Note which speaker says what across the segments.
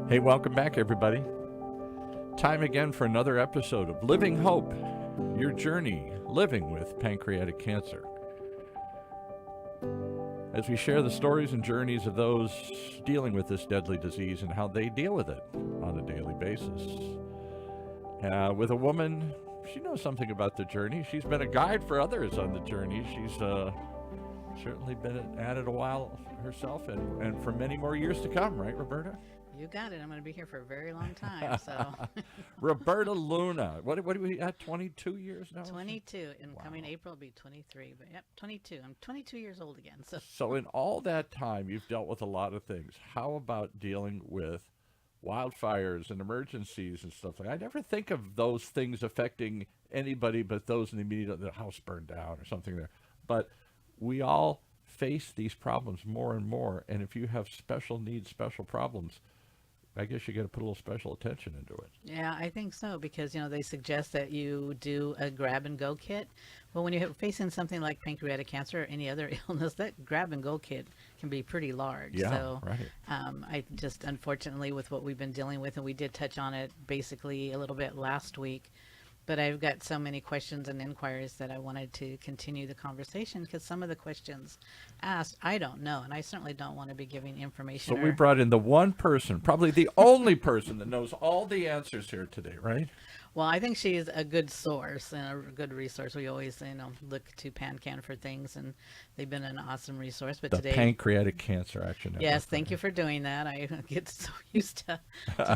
Speaker 1: Hey, welcome back, everybody. Time again for another episode of Living Hope, your journey living with pancreatic cancer. As we share the stories and journeys of those dealing with this deadly disease and how they deal with it on a daily basis. With a woman, she knows something about the journey. She's been a guide for others on the journey. She's certainly been at it a while herself and for many more years to come, right, Roberta?
Speaker 2: You got it. I'm going to be here for a very long time. So
Speaker 1: Roberta Luna. What are we at? 22 years now?
Speaker 2: 22, and
Speaker 1: Wow.
Speaker 2: coming April will be 23. But yep, 22. I'm 22 years old again. So
Speaker 1: So in all that time, you've dealt with a lot of things. How about dealing with wildfires and emergencies and stuff like that? I never think of those things affecting anybody but those in the immediate, the house burned down or something there. But we all face these problems more and more. And if you have special needs, special problems, I guess you got to put a little special attention into it.
Speaker 2: yeah, I think so because they suggest that you do a grab and go kit. Well, when you're facing something like pancreatic cancer or any other illness, that grab and go kit can be pretty large.
Speaker 1: Yeah,
Speaker 2: So
Speaker 1: right.
Speaker 2: I just unfortunately with what we've been dealing with, and we did touch on it basically a little bit last week. But I've got so many questions and inquiries that I wanted to continue the conversation because some of the questions asked, I don't know, and I certainly don't want to be giving information.
Speaker 1: So we brought in the one person, probably the only person that knows all the answers here today, right?
Speaker 2: Well, I think she's a good source and a good resource. We always, look to PANCAN for things, and they've been an awesome resource. But
Speaker 1: The
Speaker 2: today,
Speaker 1: Pancreatic Cancer Action Network.
Speaker 2: yes, thank you for doing that. I get so used to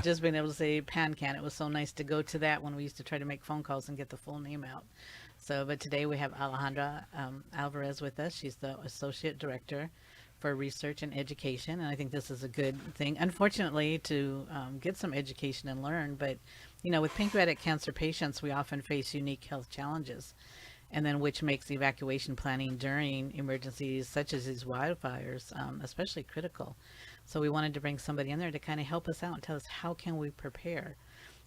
Speaker 2: just being able to say PANCAN. It was so nice to go to that when we used to try to make phone calls and get the full name out. So, but today we have Alejandra Alvarez with us. She's the Associate Director for Research and Education, and I think this is a good thing. Unfortunately, to get some education and learn, but with pancreatic cancer patients, we often face unique health challenges, and then which makes evacuation planning during emergencies such as these wildfires especially critical. So we wanted to bring somebody in there to kind of help us out and tell us how can we prepare.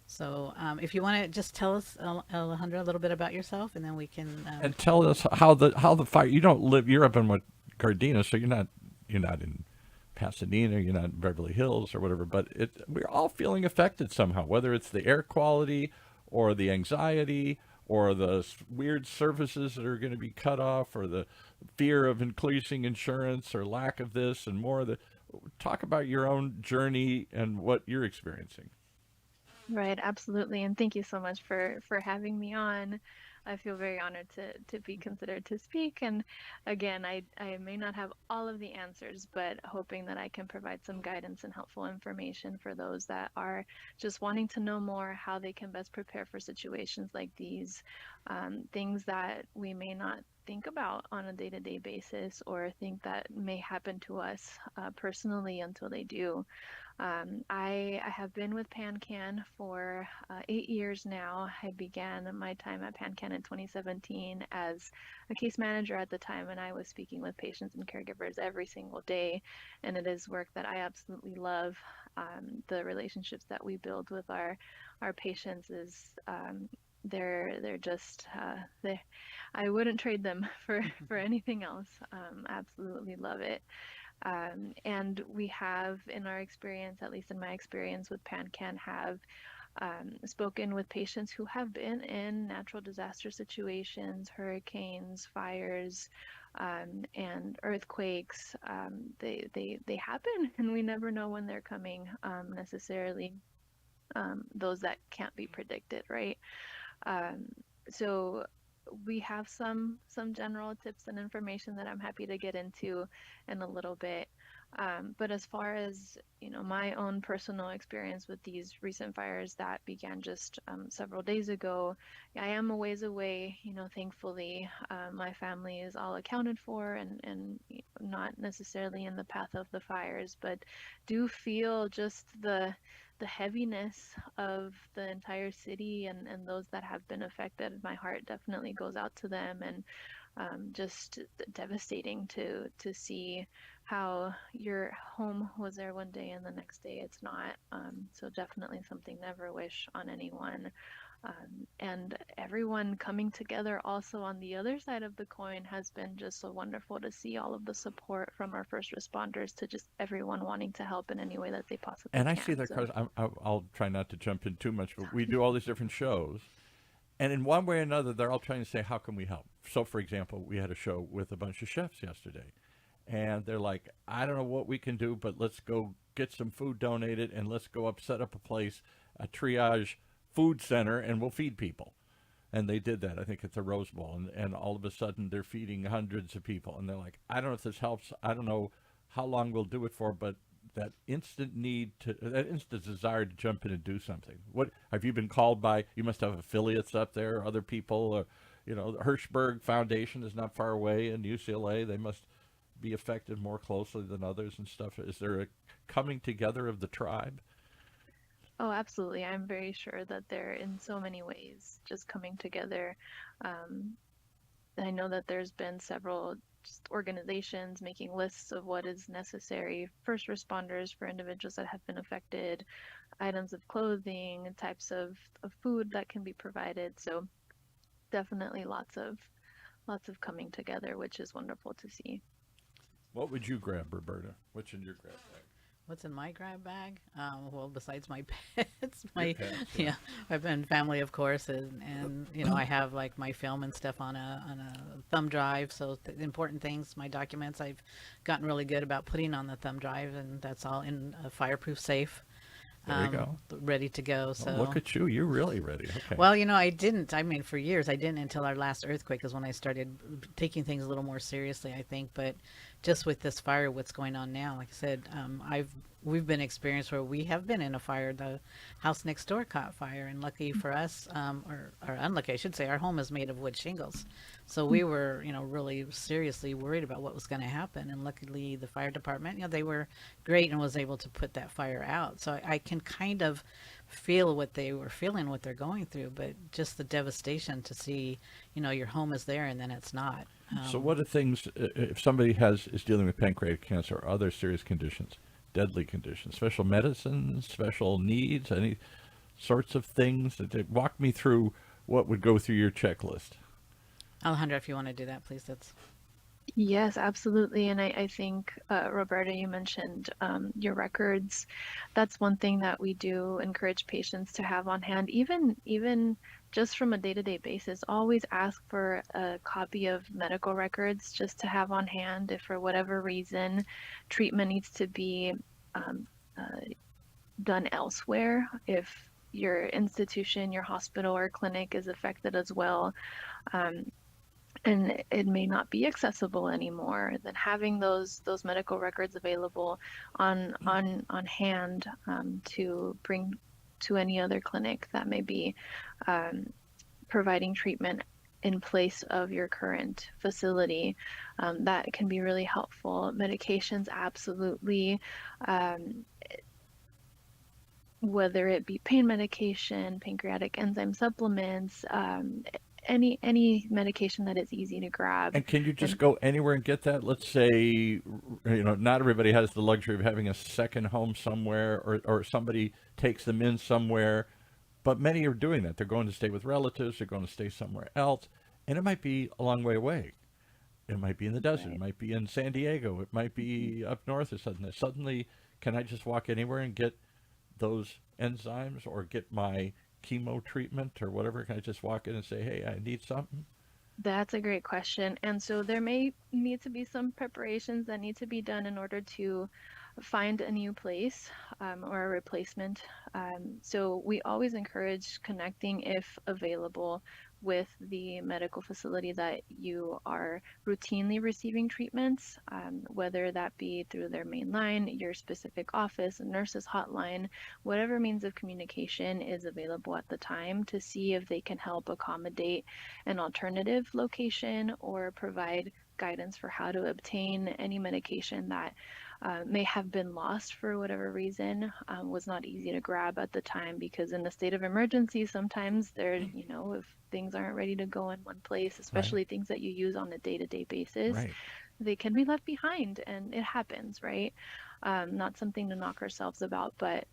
Speaker 2: So if you want to just tell us, Alejandra, a little bit about yourself, and then we can.
Speaker 1: And tell us how the fire. You don't live. You're up in what Gardena, so you're not in Pasadena. You're not in Beverly Hills or whatever. But we're all feeling affected somehow, whether it's the air quality or the anxiety or the weird services that are going to be cut off or the fear of increasing insurance or lack of this and more of the. Talk about your own journey and what you're experiencing.
Speaker 3: Right, absolutely. And thank you so much for having me on. I feel very honored to be considered to speak. And again, I may not have all of the answers, but hoping that I can provide some guidance and helpful information for those that are just wanting to know more how they can best prepare for situations like these, things that we may not think about on a day-to-day basis or think that may happen to us personally until they do. I have been with PANCAN for 8 years now. I began my time at PANCAN in 2017 as a case manager at the time, and I was speaking with patients and caregivers every single day. And it is work that I absolutely love. The relationships that we build with our patients is they're just they I wouldn't trade them for anything else. Absolutely love it. And we have, in our experience, at least in my experience with PANCAN, have spoken with patients who have been in natural disaster situations, hurricanes, fires, and earthquakes. They happen, and we never know when they're coming necessarily. Those that can't be predicted, right? Um, so we have some general tips and information that I'm happy to get into in a little bit. But as far as my own personal experience with these recent fires that began just several days ago, I am a ways away. Thankfully, my family is all accounted for and not necessarily in the path of the fires, but do feel just the heaviness of the entire city and those that have been affected. My heart definitely goes out to them, and just devastating to see how your home was there one day and the next day it's not. So definitely something never wish on anyone. And everyone coming together also on the other side of the coin has been just so wonderful to see all of the support from our first responders to just everyone wanting to help in any way that they possibly
Speaker 1: And I see
Speaker 3: can.
Speaker 1: that
Speaker 3: So
Speaker 1: because I'll try not to jump in too much, but we do all these different shows. And in one way or another, they're all trying to say, how can we help? So, for example, we had a show with a bunch of chefs yesterday. And they're like, I don't know what we can do, but let's go get some food donated and let's go up, set up a place, a triage food center, and we'll feed people. And they did that, I think, at the Rose Bowl. And all of a sudden, they're feeding hundreds of people. And they're like, I don't know if this helps. I don't know how long we'll do it for, but that instant that instant desire to jump in and do something. What have you been called by? You must have affiliates up there, other people. The Hirschberg Foundation is not far away in UCLA. They must be affected more closely than others and stuff. Is there a coming together of the tribe?
Speaker 3: oh, absolutely. I'm very sure that they're in so many ways just coming together. Um, I know that there's been several just organizations making lists of what is necessary, first responders for individuals that have been affected, items of clothing, types of food that can be provided. So definitely lots of coming together, which is wonderful to see.
Speaker 1: What would you grab, Roberta? What's in your grab bag?
Speaker 2: What's in my grab bag? Well, besides my pets,
Speaker 1: Your pets, yeah.
Speaker 2: yeah, I've been family, of course, and I have like my film and stuff on a thumb drive. So important things, my documents, I've gotten really good about putting on the thumb drive, and that's all in a fireproof safe,
Speaker 1: There you go.
Speaker 2: ready to go.
Speaker 1: Oh,
Speaker 2: So
Speaker 1: look at you. You're really ready. Okay.
Speaker 2: well, I didn't. I mean, for years, I didn't until our last earthquake is when I started taking things a little more seriously, I think. But just with this fire, what's going on now, like I said, we've been experienced where we have been in a fire. The house next door caught fire, and lucky for us, or unlucky, I should say, our home is made of wood shingles. So we were, really seriously worried about what was going to happen. And luckily, the fire department, they were great and was able to put that fire out. So I can kind of feel what they were feeling, what they're going through, but just the devastation to see, your home is there and then it's not.
Speaker 1: So what are things, if somebody is dealing with pancreatic cancer or other serious conditions, deadly conditions, special medicines, special needs, any sorts of things? Walk me through what would go through your checklist.
Speaker 2: Alejandra, if you want to do that, please. That's
Speaker 3: Yes, absolutely. And I think, Roberta, you mentioned your records. That's one thing that we do encourage patients to have on hand, even just from a day-to-day basis. Always ask for a copy of medical records just to have on hand if for whatever reason treatment needs to be done elsewhere. If your institution, your hospital or clinic is affected as well. And it may not be accessible anymore, then having those medical records available on hand to bring to any other clinic that may be providing treatment in place of your current facility, that can be really helpful. Medications, absolutely. Whether it be pain medication, pancreatic enzyme supplements, any medication that is easy to grab.
Speaker 1: And can you just go anywhere and get that? Let's say, not everybody has the luxury of having a second home somewhere, or somebody takes them in somewhere, but many are doing that. They're going to stay with relatives, they're going to stay somewhere else, and it might be a long way away. It might be in the desert,
Speaker 3: Right.
Speaker 1: it might be in San Diego, it might be up north or something. Suddenly, can I just walk anywhere and get those enzymes or get my chemo treatment or whatever? Can I just walk in and say, hey, I need something?
Speaker 3: That's a great question. And so there may need to be some preparations that need to be done in order to find a new place, or a replacement. So we always encourage connecting, if available, with the medical facility that you are routinely receiving treatments, whether that be through their main line, your specific office, a nurse's hotline, whatever means of communication is available at the time, to see if they can help accommodate an alternative location or provide guidance for how to obtain any medication that may have been lost for whatever reason, was not easy to grab at the time, because in a state of emergency, sometimes there, if things aren't ready to go in one place, especially things that you use on a day-to-day basis,
Speaker 1: Right.
Speaker 3: they can be left behind, and it happens, right? Not something to knock ourselves about, but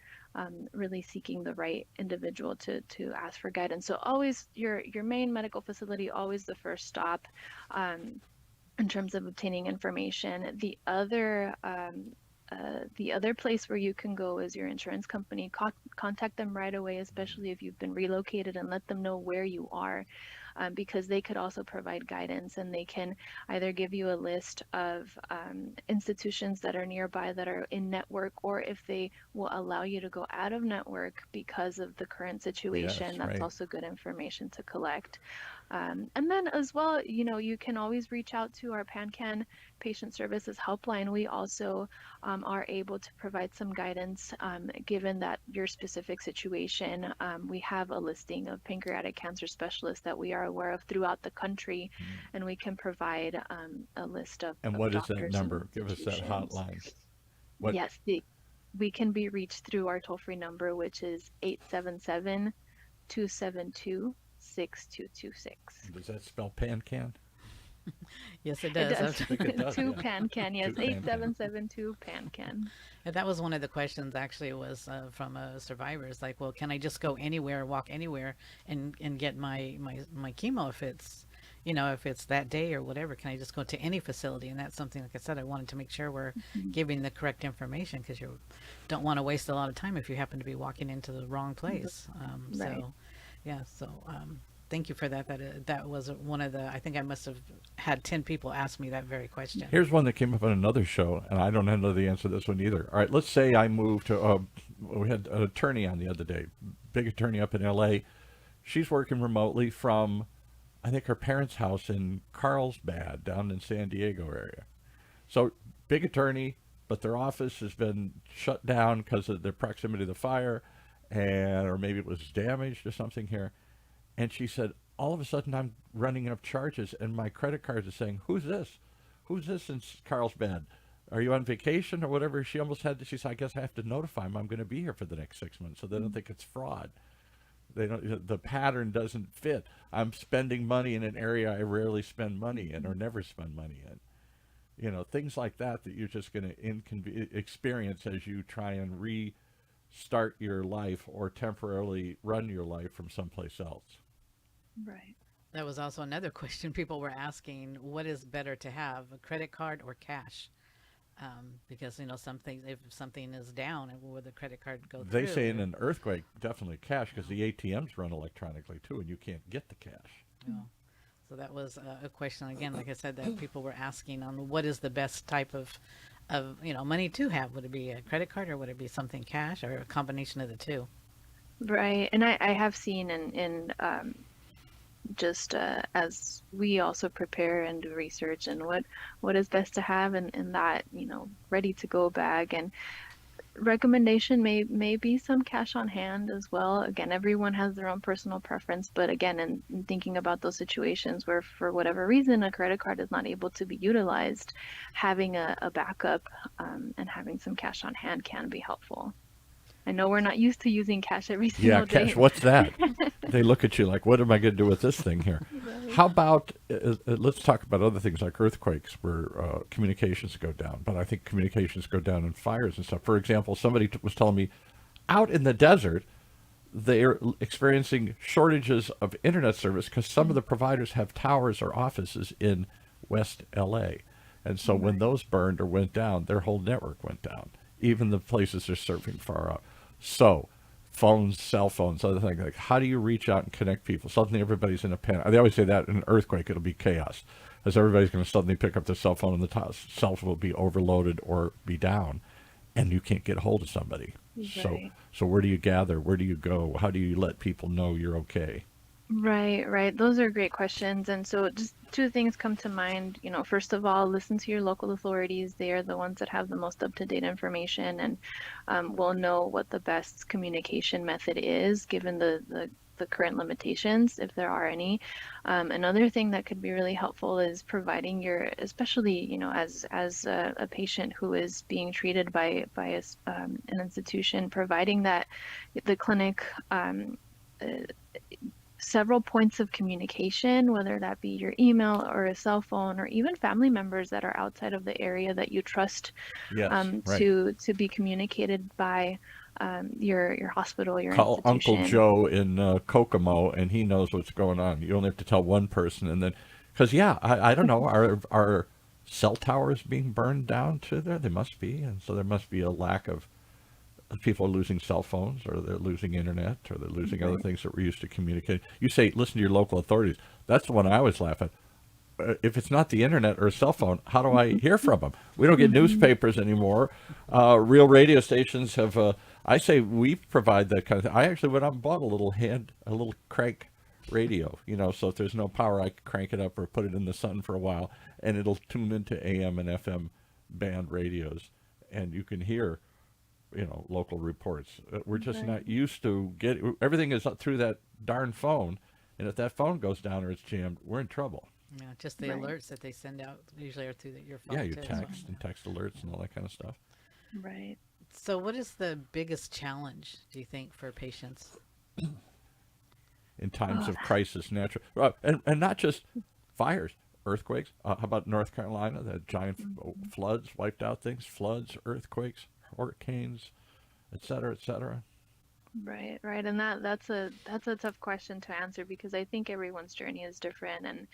Speaker 3: really seeking the right individual to ask for guidance. So always your main medical facility, always the first stop. In terms of obtaining information. The other place where you can go is your insurance company. Contact them right away, especially if you've been relocated, and let them know where you are, because they could also provide guidance, and they can either give you a list of institutions that are nearby that are in network, or if they will allow you to go out of network because of the current situation,
Speaker 1: Yes,
Speaker 3: that's
Speaker 1: right.
Speaker 3: also good information to collect. And then as well, you can always reach out to our PANCAN patient services helpline. We also are able to provide some guidance given that your specific situation. We have a listing of pancreatic cancer specialists that we are aware of throughout the country,
Speaker 1: Mm.
Speaker 3: and we can provide a list
Speaker 1: And
Speaker 3: of
Speaker 1: what is that
Speaker 3: doctors and
Speaker 1: number? Give us that
Speaker 3: institutions.
Speaker 1: hotline. What
Speaker 3: Yes, we can be reached through our toll-free number, which is 877-272-6226.
Speaker 1: does that spell PanCan?
Speaker 2: Yes, it
Speaker 3: It
Speaker 2: does.
Speaker 3: does.
Speaker 1: I think it does.
Speaker 3: Two
Speaker 1: Yeah,
Speaker 3: PANCAN, yes,
Speaker 1: two PanCan.
Speaker 3: 8772 PANCAN.
Speaker 2: And that was one of the questions actually was from a survivor. It's like, well, can I just go anywhere, walk anywhere, and get my chemo if it's, if it's that day or whatever? Can I just go to any facility? And that's something, like I said, I wanted to make sure we're giving the correct information, because you don't want to waste a lot of time if you happen to be walking into the wrong place.
Speaker 3: Right.
Speaker 2: So, yeah. So, thank you for that. That was one of the. I think I must have had 10 people ask me that very question.
Speaker 1: Here's one that came up on another show, and I don't know the answer to this one either. All right, let's say I moved to. We had an attorney on the other day, big attorney up in L.A. She's working remotely from, I think, her parents' house in Carlsbad, down in San Diego area. So big attorney, but their office has been shut down because of the proximity of the fire, and or maybe it was damaged or something here. And she said, all of a sudden I'm running up charges, and my credit card is saying, "Who's this? Who's this in Carlsbad? Are you on vacation or whatever?" She almost had to. She said, "I guess I have to notify them I'm going to be here for the next 6 months, so they don't think it's fraud. They don't. The pattern doesn't fit. I'm spending money in an area I rarely spend money in or never spend money in. Things like that you're just going to experience as you try and restart your life or temporarily run your life from someplace else."
Speaker 3: Right.
Speaker 2: That was also another question people were asking: what is better to have, a credit card or cash? Because something, if something is down, will the credit card go
Speaker 1: They
Speaker 2: through?
Speaker 1: say in an earthquake, definitely cash, because the ATMs run electronically too, and you can't get the cash.
Speaker 2: Oh. So that was a question again, like I said, that people were asking on what is the best type of money to have. Would it be a credit card, or would it be something cash, or a combination of the two?
Speaker 3: Right. And I have seen in just as we also prepare and do research and what is best to have in that ready to go bag, and recommendation may be some cash on hand as well. Again, everyone has their own personal preference, but again, in thinking about those situations where for whatever reason a credit card is not able to be utilized, having a backup and having some cash on hand can be helpful. I know we're not used to using cash every
Speaker 1: Yeah,
Speaker 3: single
Speaker 1: cash.
Speaker 3: day.
Speaker 1: What's that? They look at you like, "What am I going to do with this thing here?"
Speaker 3: Right.
Speaker 1: How about let's talk about other things like earthquakes, where communications go down. But I think communications go down in fires and stuff. For example, somebody was telling me, out in the desert, they're experiencing shortages of internet service because some of the providers have towers or offices in West LA. And so when
Speaker 3: Right.
Speaker 1: those burned or went down, their whole network went down, even the places they're serving far out. So phones, cell phones, other things, like how do you reach out and connect people? Suddenly everybody's in a panic. They always say that in an earthquake, it'll be chaos, as everybody's going to suddenly pick up their cell phone, and the cell phone will be overloaded or be down, and you can't get a hold of somebody. So,
Speaker 3: Right.
Speaker 1: so where do you gather? Where do you go? How do you let people know you're okay?
Speaker 3: Right, right. Those are great questions. And so just two things come to mind. First of all, listen to your local authorities. They are the ones that have the most up-to-date information, and will know what the best communication method is given the current limitations, if there are any. Another thing that could be really helpful is providing especially, as a patient who is being treated by an institution, providing that the clinic uh, several points of communication, whether that be your email or a cell phone, or even family members that are outside of the area that you trust
Speaker 1: Yes, right.
Speaker 3: to be communicated by. your hospital, your
Speaker 1: Call Uncle
Speaker 3: institution.
Speaker 1: Joe in Kokomo, and he knows what's going on. You only have to tell one person, and then, because I don't know, are cell towers being burned down to there? They must be, and so there must be a lack of people are losing cell phones, or they're losing internet, or they're losing other
Speaker 3: Right.
Speaker 1: things that we're used to communicating. You say, listen to your local authorities. That's the one I always laugh at. If it's not the internet or a cell phone, how do I hear from them? We don't get newspapers anymore. Real radio stations have. I say we provide that kind of thing. I actually went out and bought a little crank radio. So if there's no power, I can crank it up or put it in the sun for a while, and it'll tune into AM and FM band radios, and you can hear local reports. We're just
Speaker 3: Right.
Speaker 1: not used to everything is up through that darn phone, and if that phone goes down or it's jammed, we're in trouble.
Speaker 2: Yeah, just the
Speaker 3: Right.
Speaker 2: alerts that they send out usually are through your phone
Speaker 1: Yeah, you
Speaker 2: too. As well.
Speaker 1: text and text alerts and all that kind of stuff.
Speaker 3: Right.
Speaker 2: So, what is the biggest challenge, do you think, for patients?
Speaker 1: In times
Speaker 3: Oh,
Speaker 1: of crisis, natural, and not just fires, earthquakes. How about North Carolina? The giant floods wiped out things. Floods, earthquakes, hurricanes, et cetera, et cetera.
Speaker 3: right, right. And that's a tough question to answer because I think everyone's journey is different and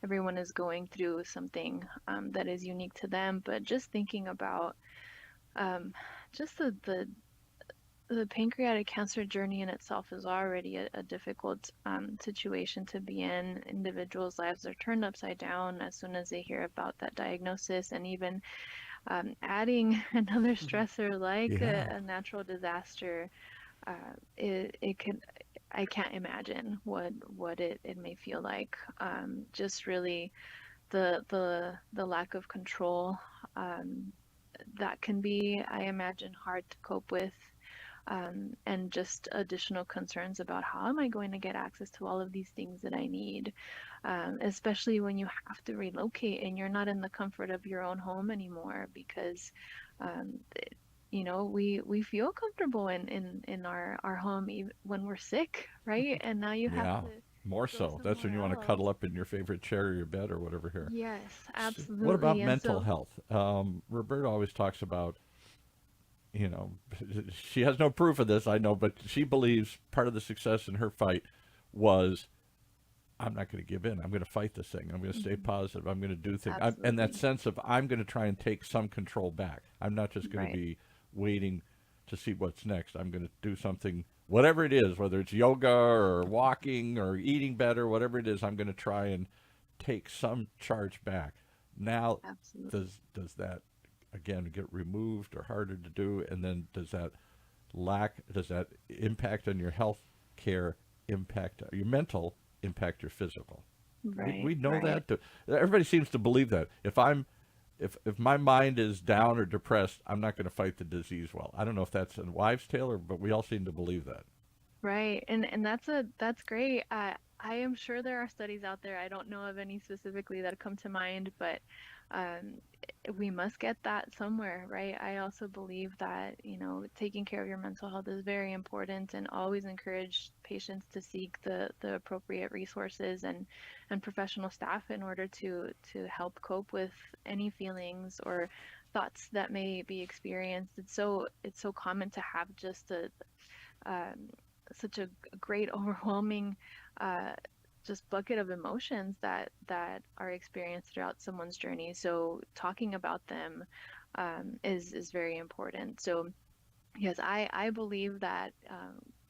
Speaker 3: everyone is going through something that is unique to them. But just thinking about um, just the pancreatic cancer journey in itself is already a difficult situation to be in. Individuals' lives are turned upside down as soon as they hear about that diagnosis, and even adding another
Speaker 2: Mhm.
Speaker 3: stressor like
Speaker 1: Yeah,
Speaker 3: a natural disaster, it can. I can't imagine what it may feel like. Just really the lack of control that can be, I imagine, hard to cope with, and just additional concerns about how am I going to get access to all of these things that I need, especially when you have to relocate and you're not in the comfort of your own home anymore because, um, we feel comfortable in our home even when we're sick, right? And now you have
Speaker 1: yeah.
Speaker 3: to
Speaker 1: More
Speaker 3: go
Speaker 1: so. That's when
Speaker 3: somewhere
Speaker 1: you want to
Speaker 3: else.
Speaker 1: cuddle up in your favorite chair or your bed or whatever here.
Speaker 3: Yes,
Speaker 1: What about
Speaker 3: absolutely. And
Speaker 1: mental
Speaker 3: so,
Speaker 1: health? Roberta always talks about, you know, she has no proof of this, I know, but she believes part of the success in her fight was I'm not going to give in. I'm going to fight this thing. I'm going to stay
Speaker 3: mhm,
Speaker 1: positive. I'm going to do things. And that
Speaker 3: absolutely.
Speaker 1: sense of I'm going to try and take some control back. I'm not just going to
Speaker 3: Right.
Speaker 1: be waiting to see what's next. I'm going to do something, whatever it is, whether it's yoga or walking or eating better, whatever it is, I'm going to try and take some charge back. Now,
Speaker 3: Absolutely.
Speaker 1: does that again get removed or harder to do? And then does that impact on your health care, impact your mental, impact your physical? We
Speaker 3: Right,
Speaker 1: know
Speaker 3: right.
Speaker 1: that. Everybody seems to believe that. If my mind is down or depressed, I'm not going to fight the disease well. I don't know if that's a wives' tale, but we all seem to believe that.
Speaker 3: Right. And that's great. I am sure there are studies out there. I don't know of any specifically that come to mind, but um, we must get that somewhere, right? I also believe that, taking care of your mental health is very important and always encourage patients to seek the appropriate resources and professional staff in order to help cope with any feelings or thoughts that may be experienced. It's so common to have just um, such a great overwhelming uh, just bucket of emotions that are experienced throughout someone's journey. So talking about them is very important. So yes, I believe that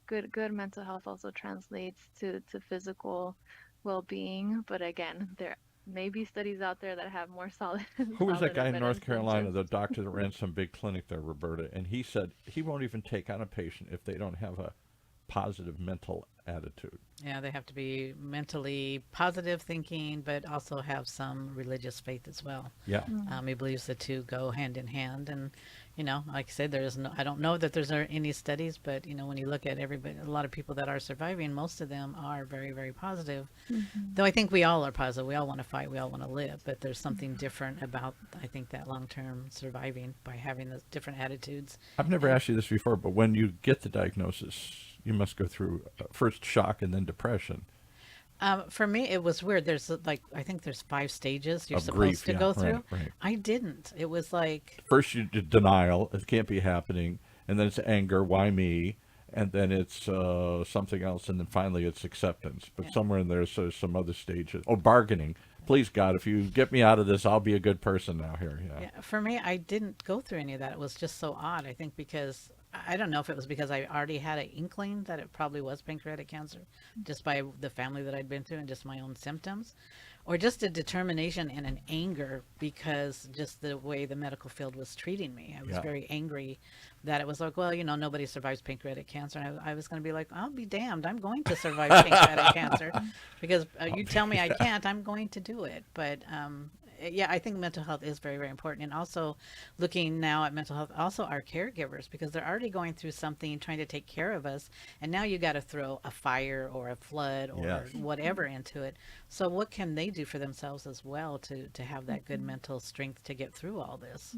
Speaker 3: good mental health also translates to physical well-being. But again, there may be studies out there that have more solid
Speaker 1: Who was that
Speaker 3: solid
Speaker 1: guy in North
Speaker 3: evidence than
Speaker 1: Carolina,
Speaker 3: just
Speaker 1: the doctor that ran some big clinic there, Roberta? And he said he won't even take on a patient if they don't have a positive mental attitude.
Speaker 2: Yeah, they have to be mentally positive thinking, but also have some religious faith as well.
Speaker 1: Yeah.
Speaker 3: mm,
Speaker 2: He believes the two go hand in hand, and like I said, there is no. I don't know that there's any studies, but when you look at everybody, a lot of people that are surviving, most of them are very, very positive.
Speaker 3: mhm,
Speaker 2: Though I think we all are positive. We all want to fight. We all want to live, but there's something different about I think that long-term surviving by having those different attitudes.
Speaker 1: I've never
Speaker 2: And
Speaker 1: asked you this before, but when you get the diagnosis, you must go through first shock and then depression
Speaker 2: for me, it was weird. There's like I think there's 5 stages you're
Speaker 1: of
Speaker 2: supposed
Speaker 1: grief.
Speaker 2: to
Speaker 1: Yeah,
Speaker 2: go
Speaker 1: right,
Speaker 2: through.
Speaker 1: right.
Speaker 2: I didn't. It was like
Speaker 1: First, you did denial. It can't be happening. and then it's anger, why me, and then it's something else, and then finally it's acceptance. But
Speaker 2: Yeah.
Speaker 1: somewhere in there, so some other stages. Oh, bargaining. Please, God, if you get me out of this, I'll be a good person now here. Yeah.
Speaker 2: Yeah, for me, I didn't go through any of that. It was just so odd. I think because I don't know if it was because I already had an inkling that it probably was pancreatic cancer, just by the family that I'd been through and just my own symptoms, or just a determination and an anger because just the way the medical field was treating me. I was
Speaker 1: Yeah.
Speaker 2: very angry that it was like, well, nobody survives pancreatic cancer. And I was going to be like, I'll be damned. I'm going to survive pancreatic cancer because you tell me I can't, I'm going to do it. But yeah, I think mental health is very, very important. And also looking now at mental health, also our caregivers, because they're already going through something, trying to take care of us. And now you got to throw a fire or a flood or
Speaker 1: Yes.
Speaker 2: whatever into it. So what can they do for themselves as well to have that good mental strength to get through all this?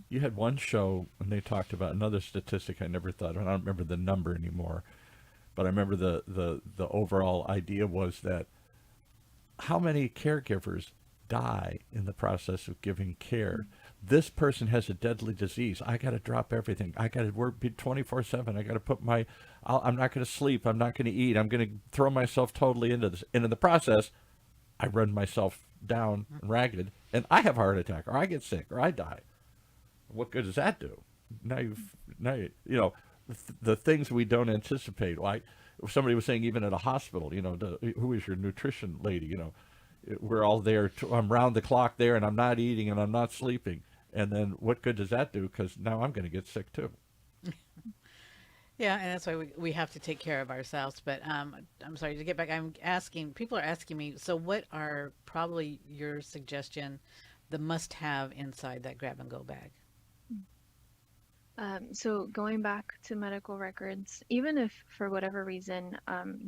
Speaker 1: You had one show when they talked about another statistic I never thought of, and I don't remember the number anymore, but I remember the overall idea was that how many caregivers die in the process of giving care. This person has a deadly disease. I got to drop everything. I got to work 24/7. I got to put I'm not going to sleep. I'm not going to eat. I'm going to throw myself totally into this. And in the process, I run myself down and ragged, and I have a heart attack, or I get sick, or I die. What good does that do? The things we don't anticipate. Like somebody was saying, even at a hospital, who is your nutrition lady? We're all there. I'm round the clock there, and I'm not eating, and I'm not sleeping. And then what good does that do? Because now I'm going to get sick too.
Speaker 2: Yeah, and that's why we have to take care of ourselves. But I'm sorry to get back. People are asking me, so what are probably your suggestion, the must-have inside that grab-and-go bag?
Speaker 3: So going back to medical records, even if for whatever reason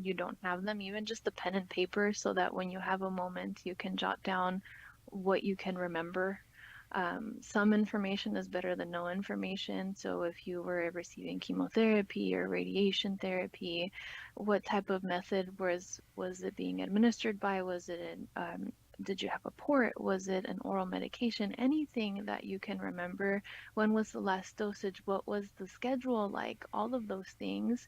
Speaker 3: you don't have them, even just the pen and paper, so that when you have a moment, you can jot down what you can remember. Some information is better than no information. So if you were receiving chemotherapy or radiation therapy, what type of method was it being administered by? Was it did you have a port? Was it an oral medication? Anything that you can remember. When was the last dosage? What was the schedule like? All of those things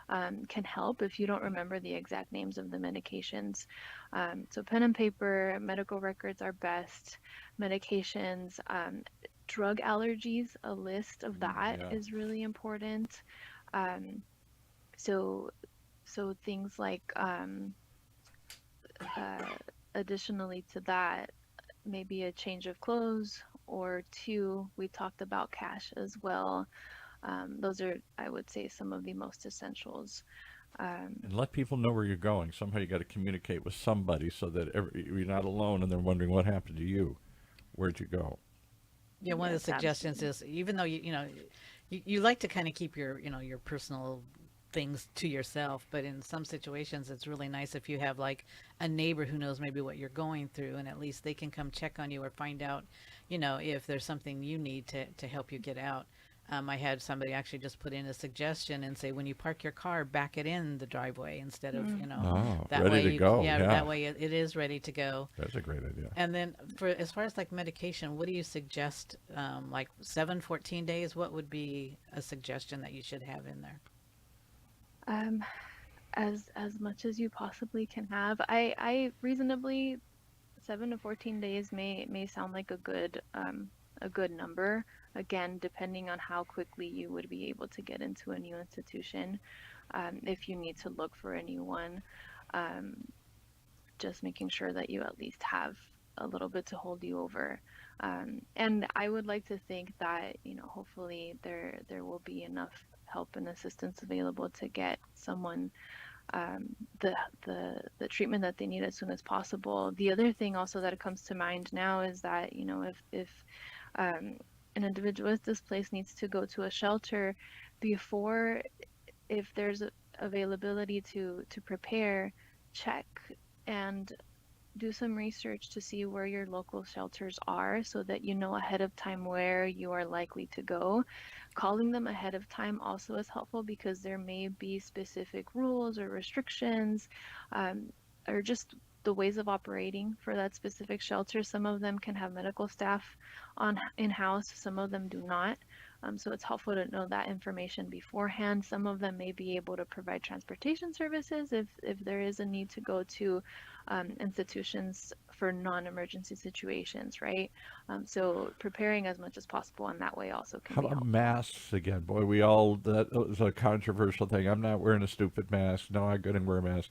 Speaker 3: can help if you don't remember the exact names of the medications. So pen and paper, medical records are best. Medications, drug allergies, a list of that
Speaker 1: Yeah.
Speaker 3: is really important. Um, so things like uh, additionally to that, maybe a change of clothes, or two, we talked about cash as well. Those are, I would say, some of the most essentials.
Speaker 1: And let people know where you're going. Somehow you got to communicate with somebody so that you're not alone, and they're wondering what happened to you. Where'd you go?
Speaker 2: Yeah, one of the
Speaker 3: Yes,
Speaker 2: suggestions
Speaker 3: absolutely.
Speaker 2: is, even though you like to kind of keep your personal things to yourself, but in some situations it's really nice if you have like a neighbor who knows maybe what you're going through, and at least they can come check on you or find out, if there's something you need to help you get out. I had somebody actually just put in a suggestion and say, when you park your car, back it in the driveway instead of,
Speaker 3: Mm-hmm.
Speaker 1: Oh,
Speaker 2: that
Speaker 1: ready
Speaker 2: way
Speaker 1: to go.
Speaker 2: yeah,
Speaker 1: Yeah,
Speaker 2: that way it is ready to go.
Speaker 1: that's a great idea.
Speaker 2: And then for as far as like medication, what do you suggest? Like 7, 14 days, what would be a suggestion that you should have in there?
Speaker 3: Um, as much as you possibly can have. I reasonably 7 to 14 days may sound like a good number. Again, depending on how quickly you would be able to get into a new institution, if you need to look for a new one, um, just making sure that you at least have a little bit to hold you over. And I would like to think that, hopefully there will be enough help and assistance available to get someone um, the the treatment that they need as soon as possible. The other thing also that comes to mind now is that, if um, an individual is displaced needs to go to a shelter before, if there's availability to prepare, check and do some research to see where your local shelters are so that you know ahead of time where you are likely to go. Calling them ahead of time also is helpful because there may be specific rules or restrictions, um, or just the ways of operating for that specific shelter. Some of them can have medical staff on in-house, some of them do not. So it's helpful to know that information beforehand. Some of them may be able to provide transportation services if there is a need to go to institutions for non-emergency situations, right? So preparing as much as possible in that way also can
Speaker 1: How
Speaker 3: be
Speaker 1: about
Speaker 3: helpful.
Speaker 1: masks again? Boy, that was a controversial thing. I'm not wearing a stupid mask. No, I couldn't wear a mask.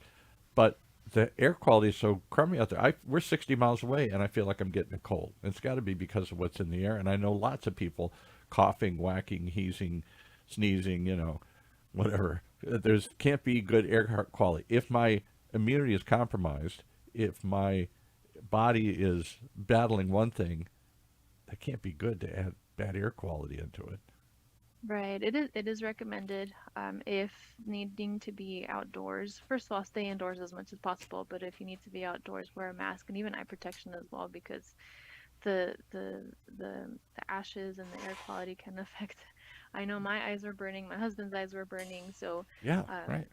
Speaker 1: But the air quality is so crummy out there. We're 60 miles away, and I feel like I'm getting a cold. It's got to be because of what's in the air. And I know lots of people coughing, whacking, heezing, sneezing, whatever. There's can't be good air quality. If my immunity is compromised, if my body is battling one thing, that can't be good to add bad air quality into it.
Speaker 3: Right. It is recommended if needing to be outdoors. First of all, stay indoors as much as possible. But if you need to be outdoors, wear a mask and even eye protection as well, because the the the ashes and the air quality can affect. I know my eyes were burning, my husband's eyes were burning. So
Speaker 1: Yeah,
Speaker 3: um,
Speaker 1: right.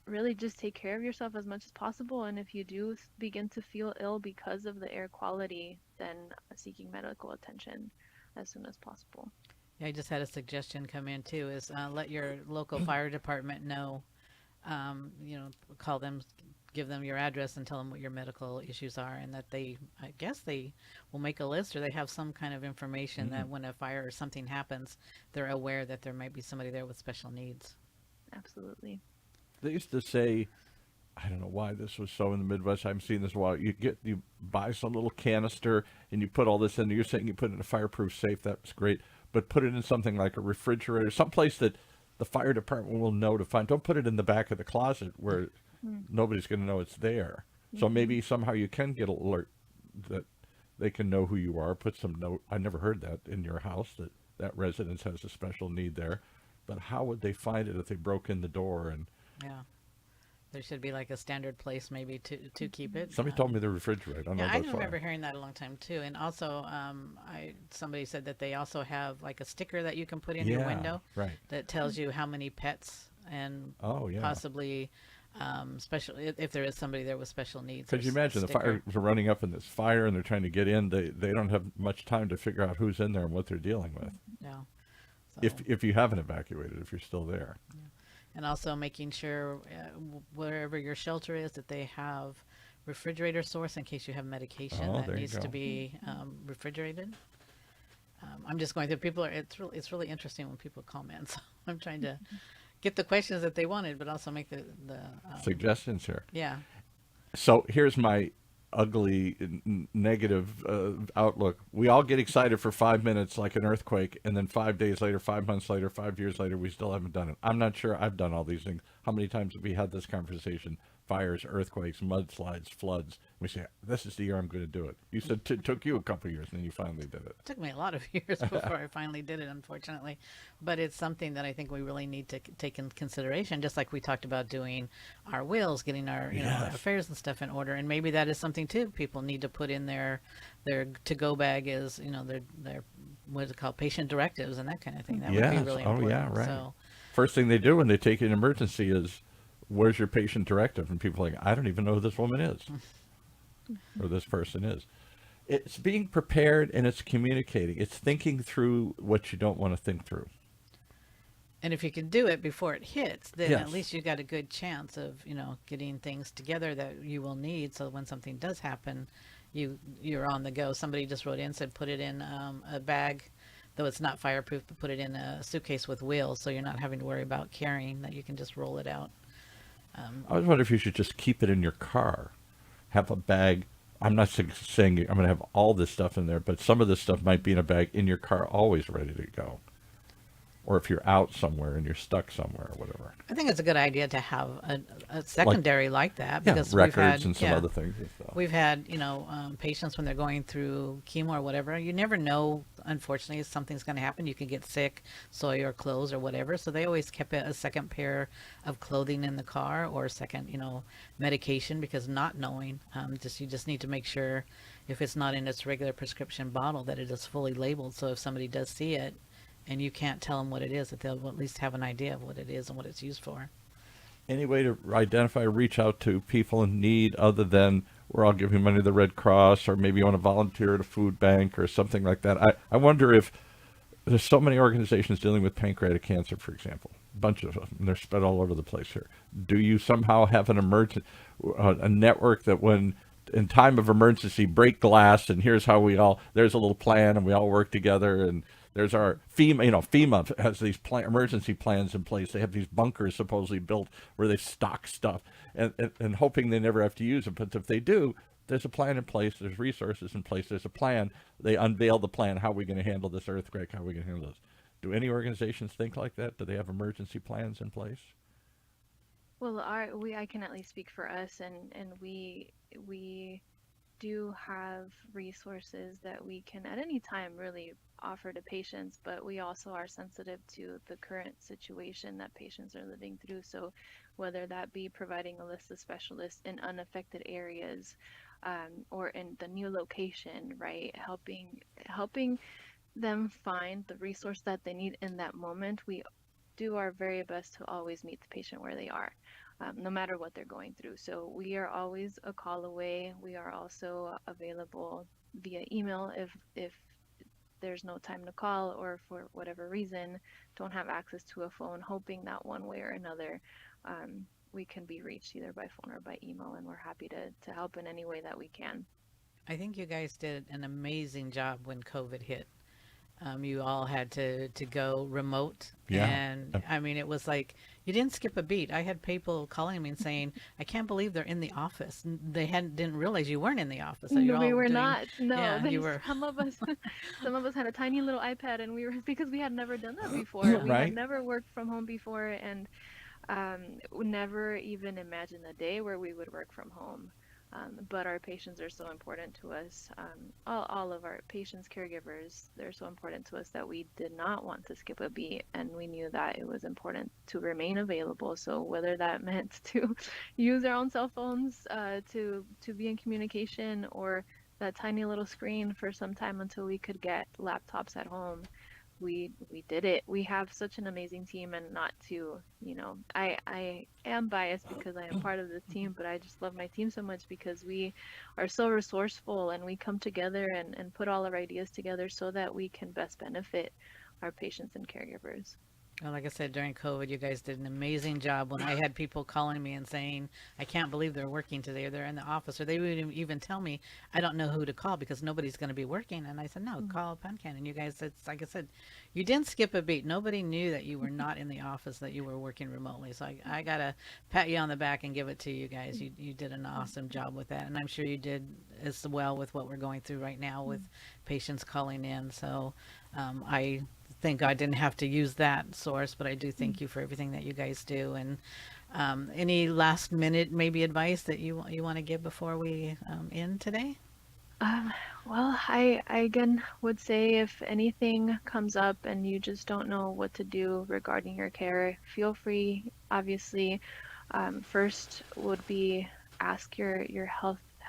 Speaker 3: really just take care of yourself as much as possible. And if you do begin to feel ill because of the air quality, then seeking medical attention as soon as possible.
Speaker 2: Yeah, I just had a suggestion come in too, is let your local fire department know, call them, give them your address and tell them what your medical issues are, and that I guess they will make a list, or they have some kind of information that when a fire or something happens, they're aware that there might be somebody there with special needs.
Speaker 3: Absolutely.
Speaker 1: They used to say, I don't know why this was so in the Midwest. I haven't seen this in a while. You buy some little canister and you put all this in there. You're saying you put it in a fireproof safe. That's great, but put it in something like a refrigerator, someplace that the fire department will know to find. Don't put it in the back of the closet where nobody's going to know it's there. So
Speaker 3: Mm-hmm.
Speaker 1: maybe somehow you can get an alert that they can know who you are. Put some note. I never heard that in your house that that residence has a special need there. But how would they find it if they broke in the door and
Speaker 2: Yeah, there should be like a standard place maybe to keep it.
Speaker 1: somebody told me the refrigerator. I don't know
Speaker 2: Yeah,
Speaker 1: if
Speaker 2: I
Speaker 1: that's why.
Speaker 2: remember hearing that a long time too. And also, I somebody said that they also have like a sticker that you can put in your
Speaker 1: Yeah,
Speaker 2: window
Speaker 1: right.
Speaker 2: that tells you how many pets and
Speaker 1: Oh, yeah.
Speaker 2: possibly special if there is somebody there with special needs.
Speaker 1: Could you
Speaker 2: There's a
Speaker 1: imagine the
Speaker 2: sticker.
Speaker 1: fires are running up in this fire and they're trying to get in? They don't have much time to figure out who's in there and what they're dealing with.
Speaker 2: Yeah. So,
Speaker 1: If you haven't evacuated, if you're still there.
Speaker 2: and also making sure wherever your shelter is that they have refrigerator source in case you have medication
Speaker 1: Oh,
Speaker 2: that
Speaker 1: there you
Speaker 2: needs to
Speaker 1: go.
Speaker 2: be refrigerated. I'm just going through people are it's really interesting when people comment. So I'm trying to get the questions that they wanted, but also make the
Speaker 1: Suggestions here.
Speaker 2: yeah.
Speaker 1: So here's my ugly negative outlook. We all get excited for 5 minutes like an earthquake, and then 5 days later, 5 months later, 5 years later, we still haven't done it. I'm not sure I've done all these things. How many times have we had this conversation? Fires, earthquakes, mudslides, floods. We say, this is the year I'm going to do it. You said it took you a couple of years, and then you finally did it.
Speaker 2: It took me a lot of years before I finally did it, unfortunately. But it's something that I think we really need to take in consideration, just like we talked about doing our wills, getting our our
Speaker 1: Yes.
Speaker 2: affairs and stuff in order. And maybe that is something too people need to put in their to-go bag is their what is it called, patient directives and that kind of thing. That would be
Speaker 1: Yes.
Speaker 2: really
Speaker 1: Oh,
Speaker 2: important.
Speaker 1: yeah, right.
Speaker 2: So
Speaker 1: First thing they do when they take an emergency is, where's your patient directive? And people are like, I don't even know who this woman is or this person is. It's being prepared and it's communicating. It's thinking through what you don't want to think through.
Speaker 2: and if you can do it before it hits, then at
Speaker 1: Yes.
Speaker 2: least you got a good chance of getting things together that you will need. So when something does happen, you're on the go. Somebody just wrote in, said put it in a bag, though it's not fireproof, but put it in a suitcase with wheels, so you're not having to worry about carrying. That you can just roll it out.
Speaker 1: I was wondering if you should just keep it in your car. Have a bag. I'm not saying I'm going to have all this stuff in there, but some of this stuff might be in a bag in your car, always ready to go. Or if you're out somewhere and you're stuck somewhere or whatever.
Speaker 2: I think it's a good idea to have a secondary like that
Speaker 1: Yeah,
Speaker 2: because
Speaker 1: records and some other things and stuff.
Speaker 2: we've had patients when they're going through chemo or whatever. You never know. Unfortunately, if something's going to happen. You can get sick, soil your clothes or whatever. So they always kept a second pair of clothing in the car or second medication, because not knowing you just need to make sure if it's not in its regular prescription bottle that it is fully labeled. So if somebody does see it and you can't tell them what it is, that they'll at least have an idea of what it is and what it's used for.
Speaker 1: Any way to identify, reach out to people in need other than we're all giving money to the Red Cross, or maybe you want to volunteer at a food bank or something like that? I wonder if there's so many organizations dealing with pancreatic cancer, for example, a bunch of them. They're spread all over the place here. Do you somehow have an a network that when in time of emergency, break glass, and here's how there's a little plan, and we all work together, and there's our FEMA has these emergency plans in place. They have these bunkers supposedly built where they stock stuff and hoping they never have to use it. But if they do, there's a plan in place, there's resources in place, there's a plan. They unveil the plan. How are we going to handle this earthquake? How are we going to handle this? Do any organizations think like that? Do they have emergency plans in place?
Speaker 3: Well, I can at least speak for us, and we do have resources that we can at any time really offer to patients, but we also are sensitive to the current situation that patients are living through. So whether that be providing a list of specialists in unaffected areas, or in the new location, right? Helping them find the resource that they need in that moment. We do our very best to always meet the patient where they are, no matter what they're going through. So we are always a call away. We are also available via email if there's no time to call, or for whatever reason don't have access to a phone, hoping that one way or another we can be reached either by phone or by email, and we're happy to help in any way that we can.
Speaker 2: I think you guys did an amazing job when COVID hit. You all had to go remote.
Speaker 1: Yeah.
Speaker 2: And I mean, it was like you didn't skip a beat. I had people calling me and saying, I can't believe they're in the office. They didn't realize you weren't in the office. So
Speaker 3: No, we were not. No,
Speaker 2: yeah, you were.
Speaker 3: Some of us had a tiny little iPad, and because we had never done that before. We
Speaker 1: Right.
Speaker 3: had never worked from home before, and would never even imagine a day where we would work from home. But our patients are so important to us. All of our patients, caregivers, they're so important to us that we did not want to skip a beat, and we knew that it was important to remain available. So whether that meant to use our own cell phones to be in communication, or that tiny little screen for some time until we could get laptops at home, we did it. We have such an amazing team, and not to, I am biased because I am part of this team, but I just love my team so much because we are so resourceful, and we come together and put all our ideas together so that we can best benefit our patients and caregivers.
Speaker 2: Well, like I said, during COVID, you guys did an amazing job. When I had people calling me and saying, I can't believe they're working today, or they're in the office, or they would even tell me, I don't know who to call because nobody's going to be working. And I said, no, call PANCAN. And you guys, it's like I said, you didn't skip a beat. Nobody knew that you were not in the office, that you were working remotely. So I got to pat you on the back and give it to you guys. You did an awesome job with that. And I'm sure you did as well with what we're going through right now with patients calling in. So I thank God didn't have to use that source, but I do thank you for everything that you guys do. And any last minute maybe advice that you want to give before we end today?
Speaker 3: Well, I again would say, if anything comes up and you just don't know what to do regarding your care, feel free. Obviously, first would be ask your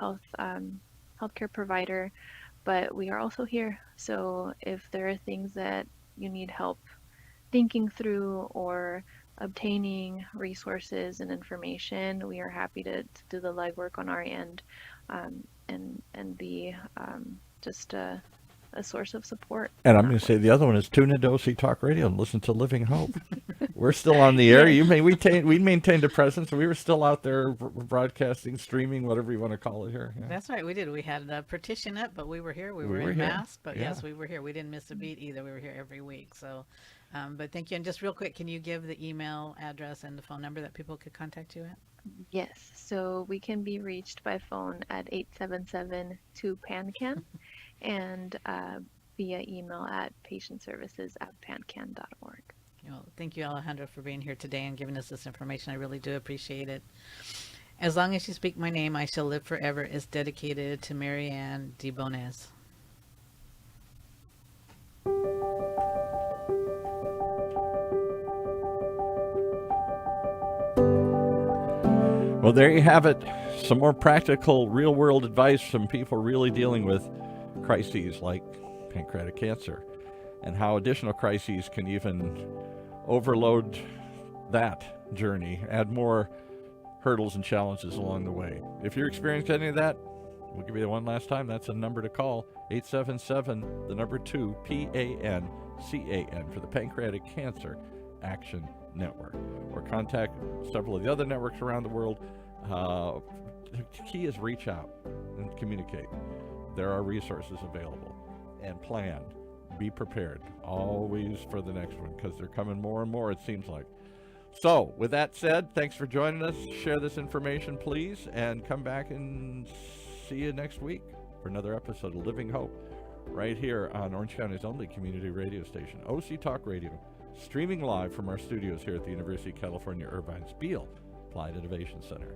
Speaker 3: healthcare provider, but we are also here. So if there are things that you need help thinking through or obtaining resources and information, we are happy to do the legwork on our end, and be just a source of support.
Speaker 1: And I'm going to say the other one is tune into OC Talk Radio and listen to Living Hope. We're still on the air. We maintained a presence. We were still out there broadcasting, streaming, whatever you want to call it here. Yeah.
Speaker 2: That's right. We did. We had a partition up, but we were here. We were in
Speaker 1: here.
Speaker 2: mass, but
Speaker 1: Yeah.
Speaker 2: yes, we were here. We didn't miss a beat either. We were here every week. So, but thank you. And just real quick, can you give the email address and the phone number that people could contact you at?
Speaker 3: Yes, so we can be reached by phone at 877-2PANCAN, and via email at patientservices@pancan.org.
Speaker 2: Well, thank you, Alejandra, for being here today and giving us this information. I really do appreciate it. As long as you speak my name, I shall live forever is dedicated to Marianne DeBones.
Speaker 1: Well, there you have it. Some more practical, real-world advice from people really dealing with crises like pancreatic cancer, and how additional crises can even overload that journey, add more hurdles and challenges along the way. If you're experiencing any of that, We'll give you the one last time. That's a number to call, 877, the number 2, PANCAN, for the Pancreatic Cancer Action Network. Or contact several of the other networks around the world. The key is reach out and communicate. There are resources available. And plan. Be prepared. Always for the next one, because they're coming more and more, it seems like. So, with that said, thanks for joining us. Share this information, please, and come back and see you next week for another episode of Living Hope, right here on Orange County's only community radio station, OC Talk Radio, streaming live from our studios here at the University of California, Irvine's Beale Applied Innovation Center.